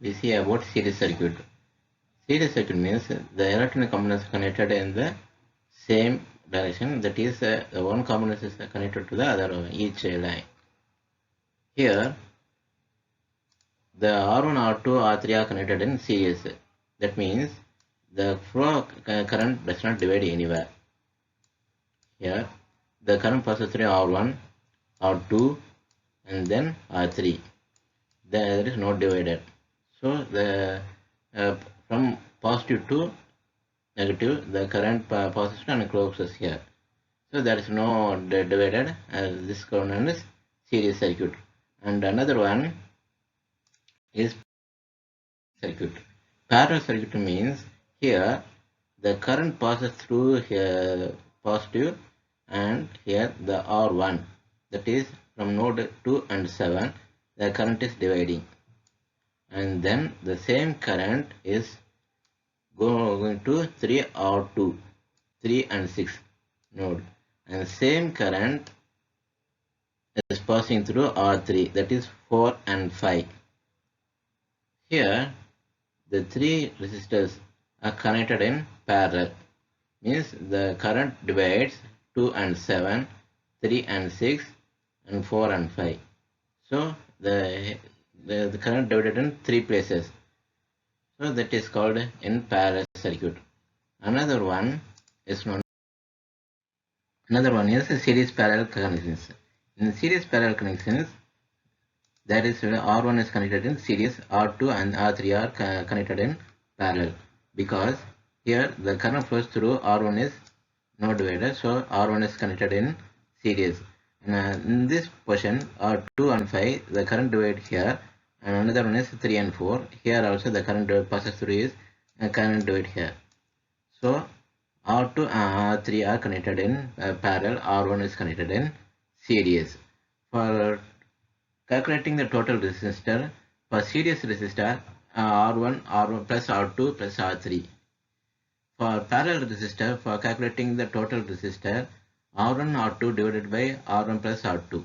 we see about series circuit. Series circuit means the electronic components connected in the same direction, that is the one component is connected to the other each line. Here the R1, R2, R3 are connected in series. That means the flow current does not divide anywhere. Here the current passes through R1, R2 and then R3. There is no divider. So the from positive to negative, the current passes and closes here. So there is no divided. This is known as series circuit. And another one is circuit. Parallel circuit means here the current passes through here positive and here the R1, that is from node 2 and 7 the current is dividing, and then the same current is going to 3 R2, 3 and 6 node, and same current is passing through R3, that is 4 and 5. Here the three resistors are connected in parallel, means the current divides 2 and 7, 3 and 6 and 4 and 5. So the current divided in three places. So that is called in parallel circuit. Another one is series parallel connections. In series parallel connections, that is R1 is connected in series, R2 and R3 are connected in parallel, because here the current flows through R1 is no divider, so R1 is connected in series. And in this portion R2 and 5 the current divide here, and another one is 3 and 4. Here also the current divide passes through is current divide here. So R2 and R3 are connected in parallel, R1 is connected in series. For calculating the total resistor, for series resistor R1 plus R2 plus R3. For parallel resistor, for calculating the total resistor, R1 R2 divided by R1 plus R2.